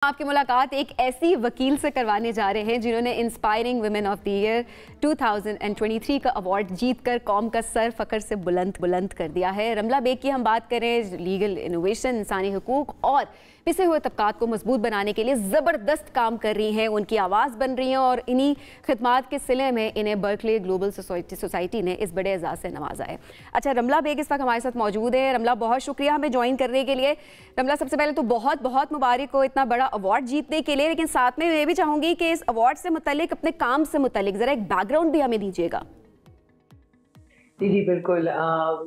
आपकी मुलाकात एक ऐसी वकील से करवाने जा रहे हैं जिन्होंने inspiring women of the year 2023 का अवार्ड जीतकर कौम का सर फखर से बुलंद कर दिया है। रमला बेग की हम बात करें, लीगल इनोवेशन, इंसानी हुकूक और पिसे हुए तबकात को मजबूत बनाने के लिए ज़बरदस्त काम कर रही हैं, उनकी आवाज़ बन रही हैं और इन्हीं खिदमात के सिले में इन्हें बर्कले ग्लोबल सोसाइटी ने इस बड़े एजाज़ से नवाजा है। अच्छा, रमला बेग इस वक्त हमारे साथ मौजूद है। रमला, बहुत शुक्रिया हमें ज्वाइन करने के लिए। रमला, सबसे पहले तो बहुत बहुत मुबारक हो इतना बड़ा अवार्ड जीतने के लिए, लेकिन साथ में मैं भी चाहूँगी कि इस अवार्ड से मुतल्लिक, अपने काम से मुतल्लिक ज़रा एक बैकग्राउंड भी हमें दीजिएगा। जी बिल्कुल।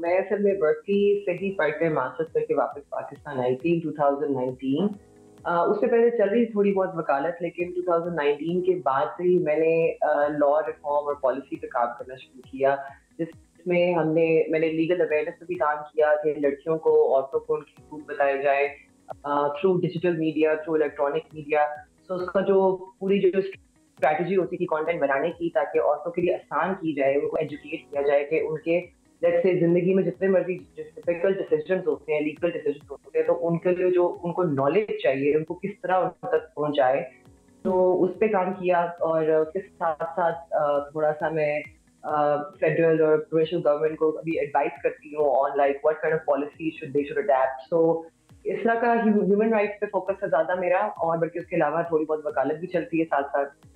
मैं असल में बर्कली से ही पढ़ कर मास्टर्स करके वापस पाकिस्तान आई थी 2019। उससे पहले चल रही थोड़ी बहुत वकालत, लेकिन 2019 के बाद से ही मैंने लॉ रिफॉर्म और पॉलिसी पे काम करना शुरू किया, जिसमें मैंने लीगल अवेयरनेस पे भी काम किया कि लड़कियों को, औरतों को उनके हुकूक बताए जाए through digital media, through electronic media. So उसका जो पूरी जो स्ट्रैटेजी होती थी कंटेंट बनाने की, ताकि औरतों के लिए आसान की जाए, उनको एजुकेट किया जाए कि उनके जैसे जिंदगी में जितने मर्जी डिफिकल्ट डिसीजंस होते हैं, लीगल डिसीजंस होते हैं, तो उनके लिए जो उनको नॉलेज चाहिए, उनको किस तरह उन तक पहुंचाए। तो उस पर काम किया और उसके साथ साथ थोड़ा सा मैं फेडरल और प्रोविंशियल गवर्नमेंट को अभी एडवाइस करती हूँ on like what kind of policy they should adapt. So इस तरह का ह्यूमन राइट्स पे फोकस है ज़्यादा मेरा, और बल्कि उसके अलावा थोड़ी बहुत वकालत भी चलती है साथ साथ।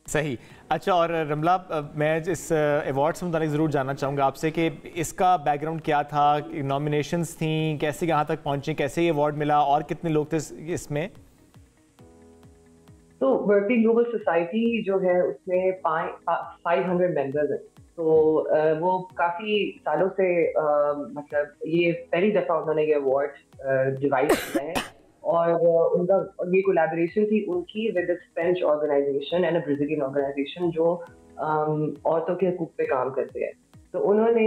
सही। अच्छा, और रमला, मैं इस अवार्ड से मुतालिक ज़रूर जानना चाहूँगा आपसे कि इसका बैकग्राउंड क्या था, नॉमिनेशंस थी, कैसे यहाँ तक पहुँचे, कैसे ये अवार्ड मिला और कितने लोग थे इसमें? तो बर्कली ग्लोबल सोसाइटी जो है उसमें 500 मेंबर्स हैं। तो वो काफ़ी सालों से मतलब ये पहली दफ़ा उन्होंने ये अवार्ड डिवाइड किया है, और उनका ये कोलैबोरेशन थी उनकी with French organization and a Brazilian organization जो औरतों के हकूक़ पे काम करते हैं। तो उन्होंने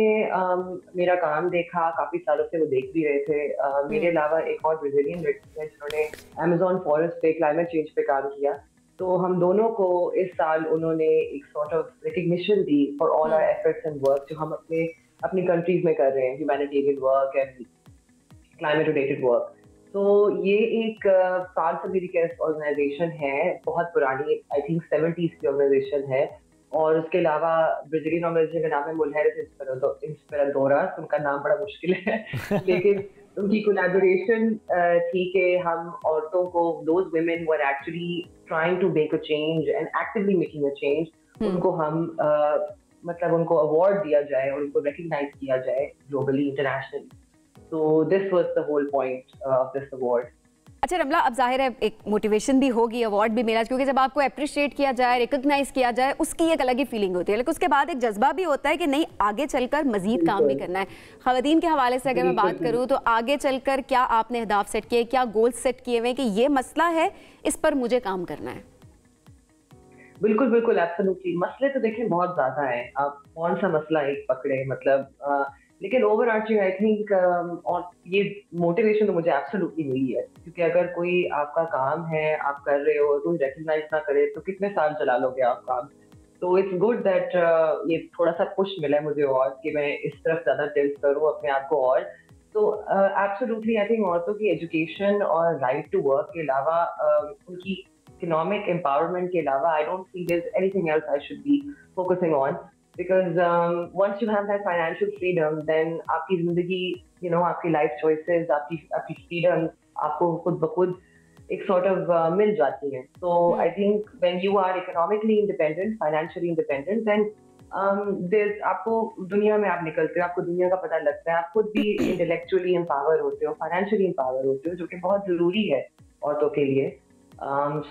मेरा काम देखा, काफ़ी सालों से वो देख भी रहे थे। मेरे अलावा एक और ब्राज़ीलियन लड़की है जिन्होंने अमेज़न फॉरेस्ट पे क्लाइमेट चेंज पे काम किया। तो हम दोनों को इस साल उन्होंने एक सॉर्ट ऑफ रिकग्निशन दी for all our efforts and work जो हम अपनी कंट्रीज में कर रहे हैं, humanitarian work and climate related work. तो ये एक फ्रांस अमेरिका ऑर्गेनाइजेशन है, बहुत पुरानी, आई थिंक 70s की ऑर्गेनाइजेशन है। और उसके अलावा ब्राज़ीलियन ऑर्गेनाइजेशन का नाम है मुजेres Inspiradoras, उनका नाम बड़ा मुश्किल है लेकिन उनकी कोलैबोरेशन थी कि हम औरतों को, those women who are actually trying to make a change and actively making a change, उनको हम मतलब उनको अवार्ड दिया जाए और उनको रिकग्नाइज किया जाए globally, internationally. So this was the whole point of this award. अच्छा रमला, अब जाहिर है एक मोटिवेशन भी होगी, अवार्ड भी मिला, क्योंकि जब आपको अप्रिशिएट किया जाए, रिकॉग्नाइज किया जाए, उसकी एक अलग ही फीलिंग होती है, लेकिन उसके बाद एक जज्बा भी होता है कि नहीं, आगे चलकर मजीद काम भी करना है। ख़वातीन के हवाले से अगर मैं बात करूँ तो आगे चलकर क्या आपने अहदाफ सेट किए, क्या गोल सेट किए हुए कि ये मसला है, इस पर मुझे काम करना है? बिल्कुल बिल्कुल, एब्सोल्युटली। मसले तो देखें बहुत ज़्यादा है, आप कौन सा मसला एक पकड़े, मतलब लेकिन ओवर आर्चिंग आई थिंक, और ये मोटिवेशन तो मुझे एब्सोल्युटली मिली है, क्योंकि अगर कोई आपका काम है, आप कर रहे हो, कोई रिकग्नाइज ना करे तो कितने साल चला लोगे आप काम। तो इट्स गुड दैट ये थोड़ा सा पुश मिला है मुझे और कि मैं इस तरफ ज़्यादा टिल्ट करूँ अपने आप को। और तो एब्सोल्युटली आई थिंक औरतों की एजुकेशन और राइट टू वर्क के अलावा, उनकी इकोनॉमिक एम्पावरमेंट के अलावा, I don't think there is anything else I should be focusing on. Because once you have that financial freedom, then आपकी जिंदगी, आपकी लाइफ चॉइसेस, आपकी फ्रीडम आपको खुद ब खुद एक सॉर्ट ऑफ मिल जाती हैं। So I think when you are economically independent, financially independent, then आपको दुनिया में आप निकलते हो, आपको दुनिया का पता लगता है, आप खुद भी इंटेलेक्चुअली एम्पावर होते हो, फाइनेंशियली एम्पावर होते हो, जो कि बहुत जरूरी है औरतों के लिए।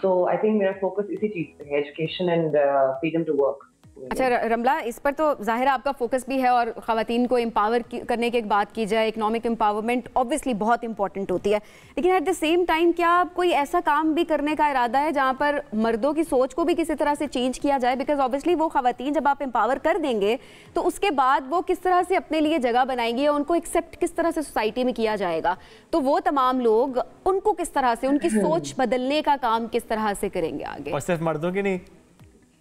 So I think मेरा फोकस इसी चीज पे है, education and freedom to work. अच्छा रमला, इस पर तो ज़ाहिर आपका फोकस भी है, और ख़वातीन को एम्पावर करने की एक बात की जाए, इकोनॉमिक एम्पावरमेंट ऑब्वियसली बहुत इंपॉर्टेंट होती है, लेकिन एट द सेम टाइम क्या कोई ऐसा काम भी करने का इरादा है जहाँ पर मर्दों की सोच को भी किसी तरह से चेंज किया जाए? बिकॉज ऑब्वियसली वो ख़वातीन जब आप एम्पावर कर देंगे तो उसके बाद वो किस तरह से अपने लिए जगह बनाएंगी, या उनको एक्सेप्ट किस तरह से सोसाइटी में किया जाएगा, तो वो तमाम लोग उनको किस तरह से, उनकी सोच बदलने का काम किस तरह से करेंगे आगे? और सिर्फ मर्दों की नहीं,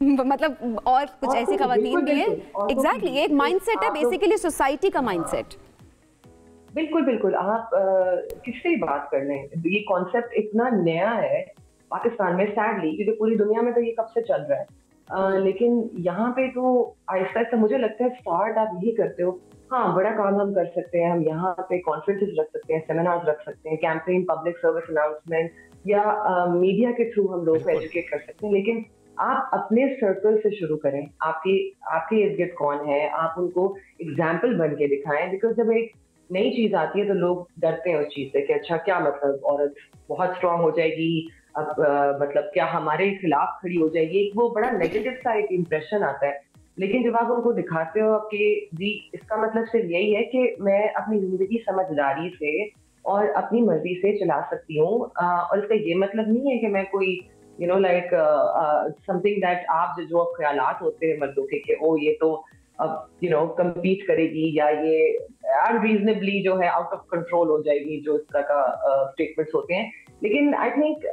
मतलब और कुछ ऐसी खवातीन भी है। एग्जैक्टली, एक माइंडसेट है बेसिकली सोसाइटी का माइंडसेट। बिल्कुल बिल्कुल, आप किससे बात कर लें, ये कॉन्सेप्ट इतना नया है पाकिस्तान में सैडली, क्योंकि पूरी दुनिया में तो ये कब से चल रहा है, लेकिन यहाँ पे तो आहिस्ता आहिस्ता मुझे लगता है स्टार्ट आप यही करते हो। हाँ, बड़ा काम हम कर सकते हैं, हम यहाँ पे कॉन्फ्रेंसेस रख सकते हैं, सेमिनार्स रख सकते हैं, कैंपेन, पब्लिक सर्विस अनाउंसमेंट या मीडिया के थ्रू हम लोग को एजुकेट कर सकते हैं, लेकिन आप अपने सर्कल से शुरू करें। आपके इर्द गिर्द कौन है, आप उनको एग्जाम्पल बन के दिखाएं, बिकॉज जब एक नई चीज आती है तो लोग डरते हैं उस चीज से कि अच्छा क्या मतलब औरत बहुत स्ट्रांग हो जाएगी, अब मतलब क्या हमारे खिलाफ खड़ी हो जाएगी, एक वो बड़ा नेगेटिव सा एक इम्प्रेशन आता है। लेकिन जब आप उनको दिखाते हो कि जी इसका मतलब सिर्फ यही है कि मैं अपनी जिंदगी समझदारी से और अपनी मर्जी से चला सकती हूँ, और इसका ये मतलब नहीं है कि मैं कोई लाइक समथिंग दैट आप जो ख्यालात होते हैं मर्दों के कि ओ ये तो अब कम्पीट करेगी या ये अनरीजनेबली जो है आउट ऑफ कंट्रोल हो जाएगी, जो इस तरह का स्टेटमेंट्स होते हैं। लेकिन आई थिंक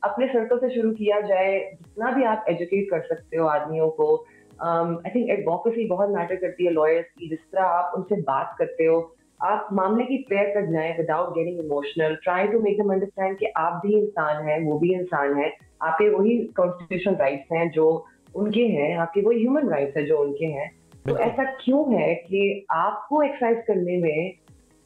अपने सर्कल से शुरू किया जाए, जितना भी आप एजुकेट कर सकते हो आदमियों को। आई थिंक एडवोकेसी बहुत मैटर करती है लॉयर्स की, जिस तरह आप उनसे बात करते हो, आप मामले की तय तक जाएं without getting emotional, try to make them understand कि आप भी इंसान हैं, वो भी इंसान है, आपके वही कॉन्स्टिट्यूशनल राइट्स हैं जो उनके हैं, आपके वही ह्यूमन राइट्स हैं जो उनके हैं। तो ऐसा क्यों है कि आपको एक्सरसाइज करने में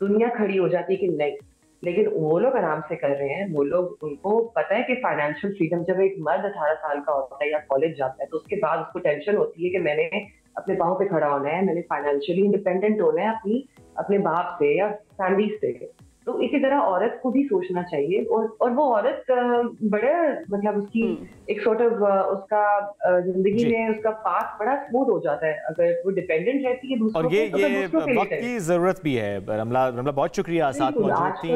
दुनिया खड़ी हो जाती है कि नहीं, लेकिन वो लोग आराम से कर रहे हैं, वो लोग, उनको पता है कि फाइनेंशियल फ्रीडम, जब एक मर्द 18 साल का होता है या कॉलेज जाता है तो उसके बाद उसको टेंशन होती है कि मैंने अपने पाँव पे खड़ा होना है, मैंने फाइनेंशियली इंडिपेंडेंट होना है अपने बाप से या फैमिली से। तो इसी तरह औरत को भी सोचना चाहिए, और वो औरत बड़ा मतलब उसकी एक सॉर्ट ऑफ उसका जिंदगी में उसका पाथ बड़ा स्मूथ हो जाता है अगर वो डिपेंडेंट रहती है दूसरों और ये वक्त की जरूरत भी है। रमला बहुत शुक्रिया, साथ मौजूद थी।